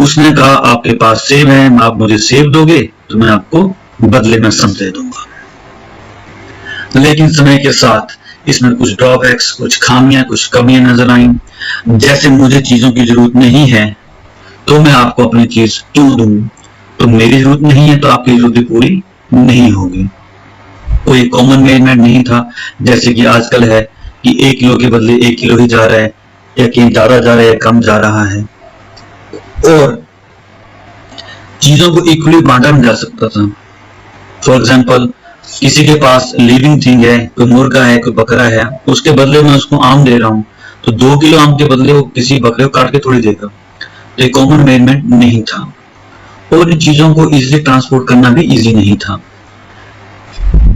उसने कहा आपके पास सेब है, आप मुझे सेब दोगे तो मैं आपको बदले में सम दे दूंगा। लेकिन समय के साथ इसमें कुछ ड्रॉबैक्स, कुछ खामियां, कुछ कमियां नजर आई। जैसे मुझे चीजों की जरूरत नहीं है तो मैं आपको अपनी चीज क्यों दूं, तो मेरी जरूरत नहीं है तो आपकी जरूरत भी पूरी नहीं होगी। कोई कॉमन मेजरमेंट नहीं था, जैसे कि आजकल है कि 1 किलो के बदले 1 किलो ही जा रहा है, या कहीं ज्यादा जा रहा है या कम जा रहा है। और चीजों को इक्वली बांटा नहीं जा सकता था। फॉर एग्जाम्पल, किसी के पास लिविंग थिंग है, कोई मुर्गा है, कोई बकरा है, उसके बदले में उसको आम दे रहा हूँ, तो 2 किलो आम के बदले वो किसी बकरे को काट के थोड़ी देगा। तो कॉमन मेजरमेंट नहीं था और इन चीजों को इजीली ट्रांसपोर्ट करना भी इजी नहीं था।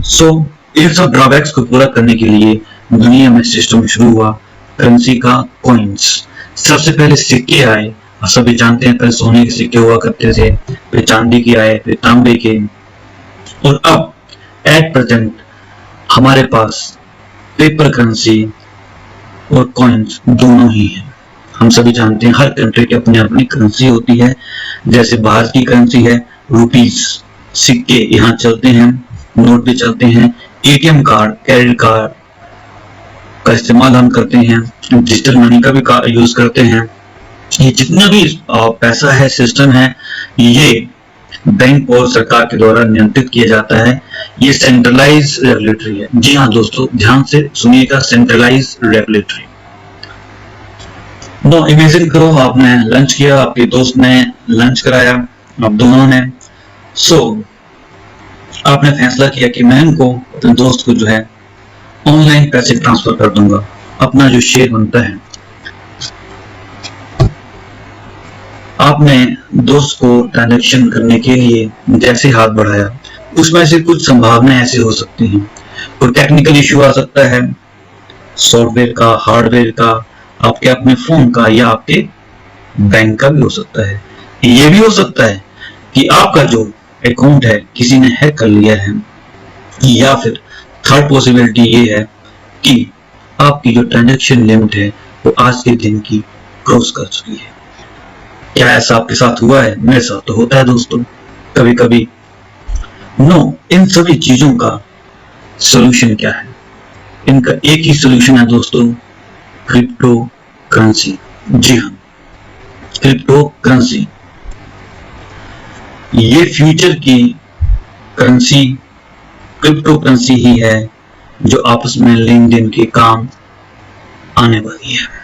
सो इन सब ड्रॉबैक्स को पूरा करने के लिए दुनिया में सिस्टम शुरू हुआ करेंसी का, कॉइन्स। सबसे पहले सिक्के आए, और सभी जानते हैं पहले सोने के सिक्के हुआ करते थे, फिर चांदी के आए, फिर तांबे के, और अब एट प्रेजेंट हमारे पास पेपर करेंसी और कॉइन्स दोनों ही है। हम सभी जानते हैं हर कंट्री की अपनी अपनी करेंसी होती है। जैसे भारत की करेंसी है रुपीस, सिक्के यहाँ चलते हैं, नोट भी चलते हैं, एटीएम कार्ड, क्रेडिट कार्ड का इस्तेमाल हम करते हैं, डिजिटल मनी का भी यूज करते हैं। ये जितना भी पैसा है, सिस्टम है, ये बैंक और सरकार के द्वारा नियंत्रित किया जाता है। ये सेंट्रलाइज रेगुलेटरी है। जी हाँ दोस्तों, ध्यान से सुनिएगा, सेंट्रलाइज रेगुलेटरी। नो इमेजिन करो आपने लंच किया, आपके दोस्त ने लंच कराया, आप दोनों ने, आपने फैसला किया कि मैं इनको, अपने दोस्त को जो है ऑनलाइन पैसे ट्रांसफर कर दूंगा, अपना जो शेयर बनता है। आपने दोस्त को ट्रांजैक्शन करने के लिए जैसे हाथ बढ़ाया, उसमें से कुछ संभावनाएं ऐसी हो सकती हैं। कोई टेक्निकल इश्यू आ सकता है, सॉफ्टवेयर का, हार्डवेयर का, आपके अपने फोन का, या आपके बैंक का भी हो सकता है। ये भी हो सकता है कि आपका जो अकाउंट है किसी ने हैक कर लिया है, या फिर थर्ड पॉसिबिलिटी ये है कि आपकी जो ट्रांजैक्शन लिमिट है वो आज के दिन की क्रॉस कर चुकी है। क्या ऐसा आपके साथ हुआ है? मेरे साथ तो होता है दोस्तों कभी कभी। इन सभी चीजों का सॉल्यूशन क्या है? इनका एक ही सॉल्यूशन है दोस्तों, क्रिप्टो करेंसी। जी हाँ, क्रिप्टो करेंसी ये फ्यूचर की करेंसी, क्रिप्टो करेंसी ही है जो आपस में लेन देन के काम आने वाली है।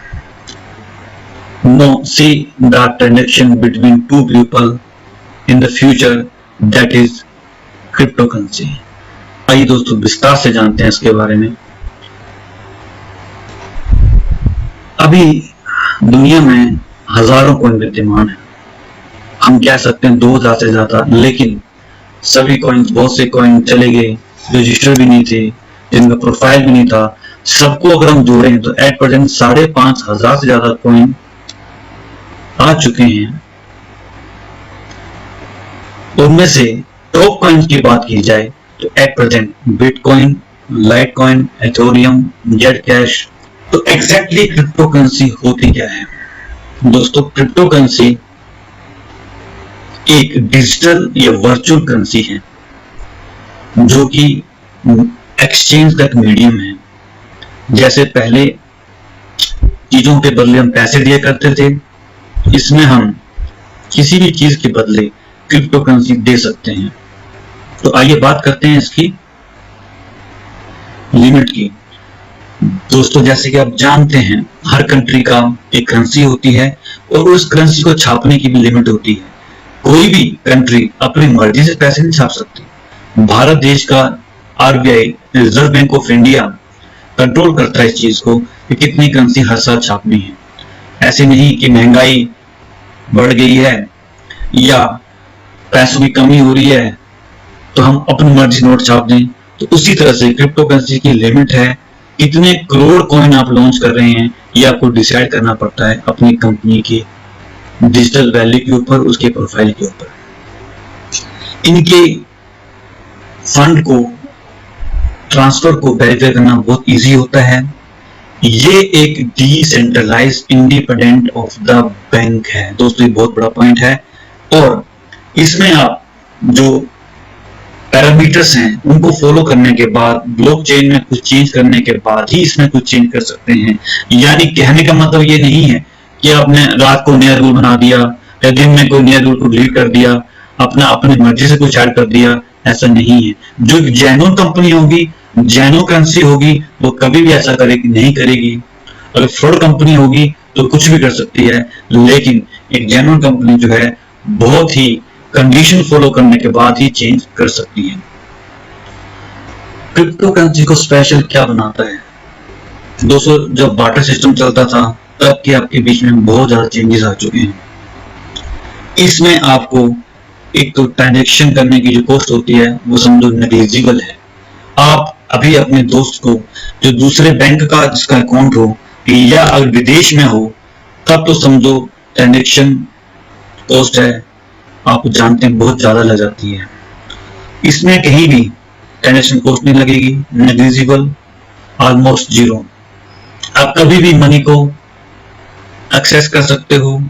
See the transaction between two people in the future, that is cryptocurrency। आइए दोस्तों विस्तार से जानते हैं इसके बारे में। अभी दुनिया में हजारों कॉइन विद्यमान है, हम कह सकते हैं 2000 से ज्यादा, लेकिन सभी कॉइन्स, बहुत से कॉइन चले गए, रजिस्टर भी नहीं थे, जिनका प्रोफाइल भी नहीं था। सबको अगर हम जोड़ें तो एट प्रेजेंट 5500 से ज्यादा कॉइन आ चुके हैं। उनमें से टॉप कॉइन्स की बात की जाए तो at present bitcoin, Litecoin, Ethereum, Z cash. तो एग्जैक्टली क्रिप्टो करेंसी होती क्या है दोस्तों? क्रिप्टो करेंसी एक डिजिटल या वर्चुअल करेंसी है जो कि एक्सचेंज का मीडियम है। जैसे पहले चीजों के बदले हम पैसे दिया करते थे, इसमें हम किसी भी चीज के बदले क्रिप्टो करेंसी दे सकते हैं। तो आइए बात करते हैं इसकी लिमिट की। दोस्तों जैसे कि आप जानते हैं हर कंट्री का एक करेंसी होती है और उस करेंसी को छापने की भी लिमिट होती है। कोई भी कंट्री अपनी मर्जी से पैसे नहीं छाप सकती। भारत देश का RBI, reserve bank of India, control करता है इस चीज को कि कितनी करेंसी हर साल छापनी है। ऐसे नहीं कि महंगाई बढ़ गई है या पैसों की कमी हो रही है तो हम अपनी मर्जी नोट छाप दें। तो उसी तरह से क्रिप्टो करेंसी की लिमिट है, कितने करोड़ कॉइन आप लॉन्च कर रहे हैं ये आपको डिसाइड करना पड़ता है अपनी कंपनी की डिजिटल वैल्यू के ऊपर, उसके प्रोफाइल के ऊपर। इनके फंड को, ट्रांसफर को वेरीफाई करना बहुत इजी होता है। ये एक decentralised independent of the bank है दोस्तों, ये बहुत बड़ा पॉइंट है। और इसमें आप जो पैरामीटर्स हैं उनको फॉलो करने के बाद, ब्लॉकचेन में कुछ चेंज करने के बाद ही इसमें कुछ चेंज कर सकते हैं। यानी कहने का मतलब ये नहीं है कि आपने रात को नया रूल बना दिया या दिन में कोई नया रूल को डिलीट कर दिया, अपनी मर्जी से कुछ ऐड कर दिया, ऐसा नहीं है। जो जेन्युइन कंपनी होगी, जेन्युइन करेंसी होगी, वो कभी भी ऐसा करेगी नहीं करेगी। अगर फ्रॉड कंपनी होगी तो कुछ भी कर सकती है, लेकिन एक जेन्युइन कंपनी जो है बहुत ही कंडीशन फॉलो करने के बाद ही चेंज कर सकती है। क्रिप्टो करेंसी को स्पेशल क्या बनाता है दोस्तों? जब बार्टर सिस्टम चलता था तब के आपके बीच में बहुत ज्यादा चेंजेस आ चुके हैं। इसमें आपको एक तो ट्रांजैक्शन करने की जो कॉस्ट होती है वो समझो नेग्लिजिबल है। आप अभी अपने दोस्त को जो दूसरे बैंक का जिसका अकाउंट हो या अगर विदेश में हो तब तो समझो ट्रांजैक्शन कॉस्ट है, आप जानते हैं बहुत ज्यादा लग जाती है। इसमें कहीं भी ट्रांजैक्शन कॉस्ट नहीं लगेगी, नेग्लिजिबल, ऑलमोस्ट जीरो। आप कभी भी मनी को एक्सेस कर सकते हो,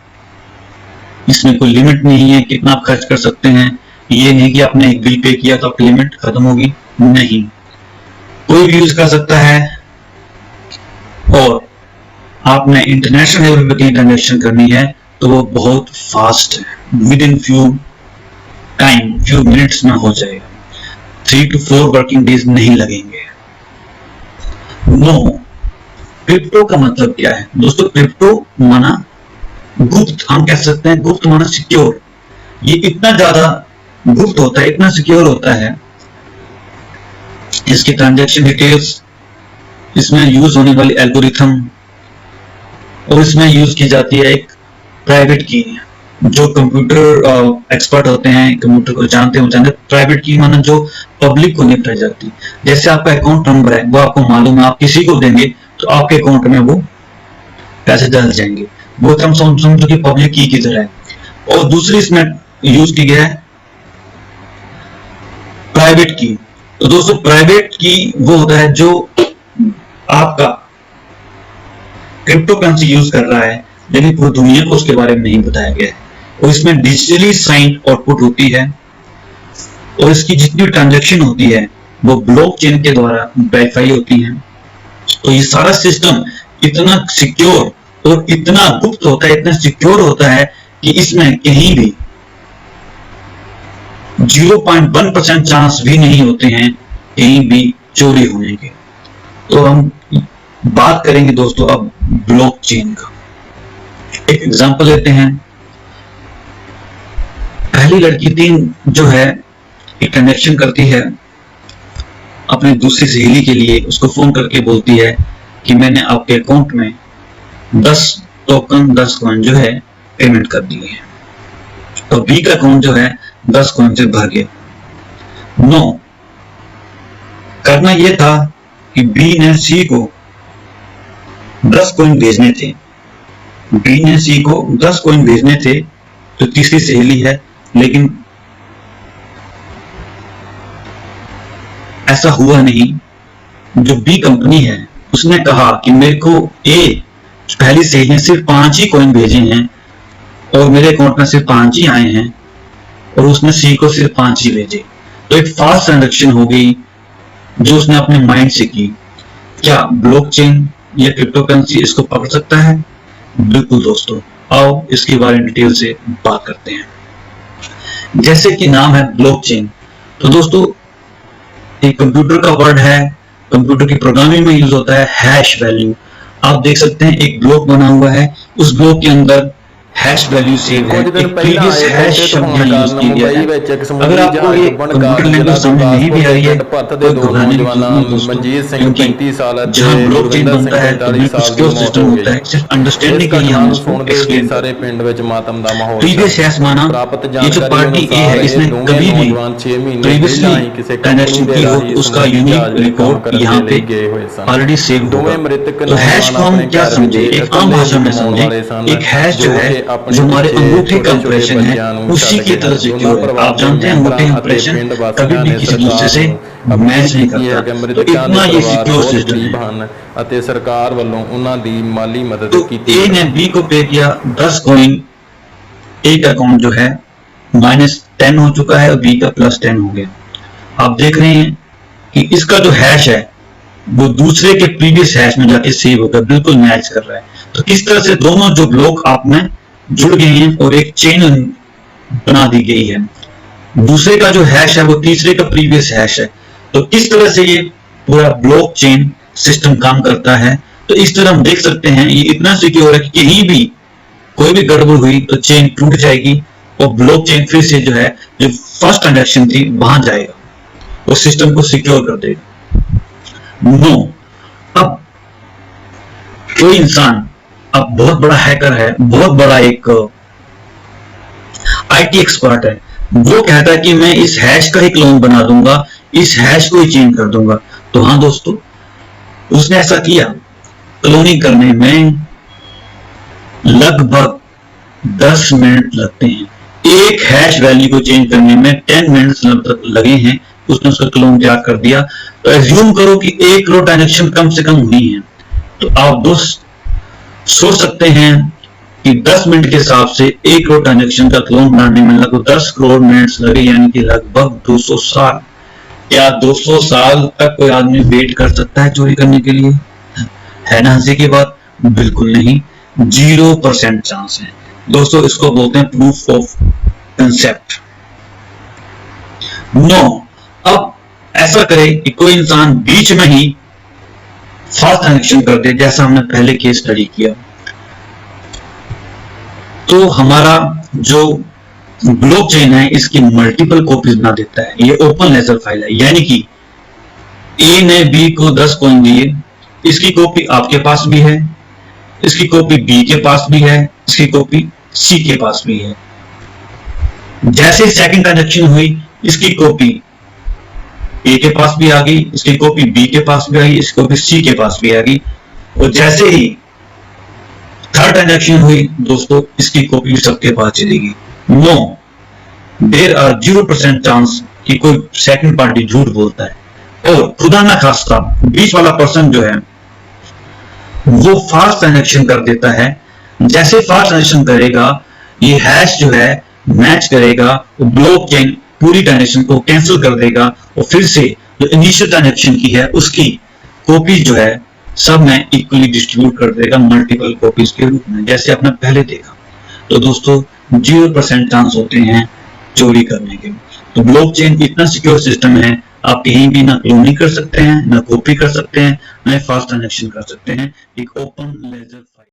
इसमें कोई लिमिट नहीं है कितना आप खर्च कर सकते हैं। ये नहीं कि आपने एक बिल पे किया तो आपकी लिमिट खत्म होगी, नहीं, कोई भी यूज कर सकता है। और आपने इंटरनेशनल लेवल पे कहीं ट्रांजैक्शन करनी है तो वो बहुत फास्ट है, विद इन फ्यू मिनट्स में हो जाएगा, 3 to 4 वर्किंग डेज नहीं लगेंगे। नो, क्रिप्टो का मतलब क्या है दोस्तों? क्रिप्टो माना गुप्त, हम कह सकते हैं गुप्त माना सिक्योर। ये इतना ज्यादा गुप्त होता है, इतना सिक्योर होता है, इसकी ट्रांजैक्शन डिटेल्स, इसमें यूज होने वाली एल्गोरिथम, और इसमें यूज की जाती है एक प्राइवेट की। जो कंप्यूटर एक्सपर्ट होते हैं, कंप्यूटर को जानते हैं, प्राइवेट की माना जो पब्लिक को नहीं बताई जाती। जैसे आपका अकाउंट नंबर है वो आपको मालूम है, आप किसी को देंगे तो आपके अकाउंट में वो पैसे डल जाएंगे, वो हम समझो कि पब्लिक की तरह है। और दूसरी इसमें यूज की गया है प्राइवेट की। तो दोस्तों प्राइवेट की वो होता है जो आपका क्रिप्टो करेंसी यूज कर रहा है लेकिन पूरी दुनिया को उसके बारे में नहीं बताया गया है। और इसमें डिजिटली साइन आउटपुट होती है और इसकी जितनी ट्रांजैक्शन होती है वो ब्लॉकचेन के द्वारा वेरीफाई होती है। तो ये सारा सिस्टम इतना सिक्योर और इतना गुप्त होता है, इतना सिक्योर होता है कि इसमें कहीं भी 0.1% चांस भी नहीं होते हैं कहीं भी चोरी होने के। तो हम बात करेंगे दोस्तों अब ब्लॉकचेन का। एक एग्जांपल लेते हैं। पहली लड़की तीन जो है एक ट्रांजैक्शन करती है अपने दूसरी सहेली के लिए, उसको फोन करके बोलती है कि मैंने आपके अकाउंट में 10 टोकन 10 कॉइन जो है पेमेंट कर दी है। तो बी का अकाउंट जो है 10 कॉइन से भर गया। नो, करना यह था कि बी ने सी को 10 कॉइन भेजने थे, बी ने सी को 10 कॉइन भेजने थे। तो तीसरी सहेली है, लेकिन ऐसा हुआ नहीं। जो बी कंपनी है उसने कहा कि मेरे को ए पहली सहेली ने सिर्फ 5 ही कॉइन भेजे हैं और मेरे अकाउंट में सिर्फ 5 ही आए हैं, और उसने सी को सिर्फ 5 ही भेजे। तो एक फास्ट ट्रांजैक्शन हो गई जो उसने अपने माइंड से की। क्या ब्लॉकचेन या क्रिप्टो करेंसी इसको पकड़ सकता है? बिल्कुल दोस्तों, आओ इसके बारे में डिटेल से बात करते हैं। जैसे कि नाम है ब्लॉकचेन, तो दोस्तों एक कंप्यूटर का वर्ड है, कंप्यूटर की प्रोग्रामिंग में यूज होता है हैश वैल्यू। आप देख सकते हैं एक ब्लॉक बना हुआ है, उस ब्लॉक के अंदर हैश वैल्यू सेव है, एक प्रीवियस हैश शब्द यूज किया गया है। अगर आपको ये कंप्यूटर लैंग्वेज समझ नहीं भी आ रही है तो घबराने की जरूरत नहीं दोस्तों, क्योंकि जहां ब्लॉकचेन बनता है तो भी कुछ सिक्योर सिस्टम होता है, सिर्फ अंडरस्टैंडिंग के लिए हम उसको एक्सप्लेन करते हैं। प्रीवियस हैश माना ये जो पार्टी ए है इसने कभी भी प्रीवियसली ट्रांजैक्शन की हो तो उसका यूनिक रिकॉर्ड यहाँ पे ऑलरेडी सेव होगा। तो हैश को हम क्या समझे, एक आम भाषा में समझे, एक हैश जो है जो हमारे अंगूठे का इंप्रेशन है उसी की तरह सिक्योर है। आप जानते हैं अंगूठे इंप्रेशन कभी भी किसी दूसरे से मैच नहीं करता, तो इतना ये सिक्योर सिस्टम है। ਅਤੇ ਸਰਕਾਰ ਵੱਲੋਂ ਉਹਨਾਂ ਦੀ ਮਾਲੀ ਮਦਦ तो ਕੀਤੀ। ए ने बी को पे किया 10 कॉइन, ए का अकाउंट जो है -10 हो चुका है और बी का +10 हो गया। आप देख रहे हैं कि इसका जो हैश है वो दूसरे के प्रीवियस हैश में जाके सेव होकर बिल्कुल मैच कर रहा है। तो किस तरह से दोनों जो ब्लॉक आप में जुड़ गए हैं और एक चेन बना दी गई है। दूसरे का जो हैश है वो तीसरे का प्रीवियस हैश है। तो किस तरह से ये पूरा ब्लॉक चेन सिस्टम काम करता है, तो इस तरह हम देख सकते हैं ये इतना सिक्योर है कि कहीं भी कोई भी गड़बड़ हुई तो चेन टूट जाएगी और ब्लॉक चेन फिर से जो है जो फर्स्ट ट्रांजैक्शन थी वहां जाएगा और सिस्टम को सिक्योर कर देगा। नो, अब कोई इंसान अब बहुत बड़ा हैकर है, बहुत बड़ा एक आईटी एक्सपर्ट है, वो कहता है कि मैं इस हैश का ही क्लोन बना दूंगा, इस हैश को ही चेंज कर दूंगा। तो हाँ दोस्तों, उसने ऐसा किया। क्लोनिंग करने में लगभग 10 मिनट लगते हैं। एक हैश वैल्यू को चेंज करने में 10 मिनट लगे हैं। उसने उसका क्लोन तैयार कर दिया। तो एज्यूम करो कि 1 करोड़ ट्रांजैक्शन कम से कम हुई है, तो आप दोस्त सोच सकते हैं कि 10 मिनट के हिसाब से 1 करोड़ ट्रांजैक्शन का क्लोन बनाने में लगभग 10 करोड़ मिनट्स लगे, यानी कि लगभग 200 साल। क्या 200 साल तक कोई आदमी वेट कर सकता है चोरी करने के लिए? है ना हंसी की बात? बिल्कुल नहीं, 0% चांस है दोस्तों। इसको बोलते हैं प्रूफ ऑफ कंसेप्ट। नो, अब ऐसा करे कि कोई इंसान बीच में ही फास्ट ट्रांजैक्शन कर दे, जैसा हमने पहले केस स्टडी किया, तो हमारा जो ब्लॉकचेन है इसकी मल्टीपल कॉपीज बना देता है। ये ओपन लेजर फाइल है, यानी कि ए ने बी को 10 कॉइन दिए, इसकी कॉपी आपके पास भी है, इसकी कॉपी बी के पास भी है, इसकी कॉपी सी के पास भी है। जैसे सेकंड ट्रांजैक्शन हुई, इसकी कॉपी ए के पास भी आ गई, इसकी कॉपी बी के पास भी आ गई, इसकी कॉपी सी के पास भी आ गई। और जैसे ही थर्ड ट्रांजैक्शन हुई दोस्तों, इसकी कॉपी सबके पास चलेगी। नो, देयर आर 0% चांस कि कोई सेकंड पार्टी झूठ बोलता है। और खुदा ना खास्ता बीच वाला पर्सन जो है वो फास्ट ट्रांजैक्शन कर देता है। जैसे फास्ट ट्रांजैक्शन करेगा, ये हैश जो है मैच करेगा, वो ब्लॉकचेन पूरी ट्रांजैक्शन को कैंसिल कर देगा और फिर से जो इनिशियल ट्रांजैक्शन की है उसकी कॉपी जो है सब में इक्वली डिस्ट्रीब्यूट कर देगा मल्टीपल कॉपीज के रूप में, जैसे आपने पहले देखा। तो दोस्तों 0% चांस होते हैं चोरी करने के। तो ब्लॉकचेन इतना सिक्योर सिस्टम है, आप कहीं भी ना क्लोनिंग कर सकते हैं, ना कॉपी कर सकते हैं, ना फास्ट ट्रांजैक्शन कर सकते हैं। एक ओपन लेजर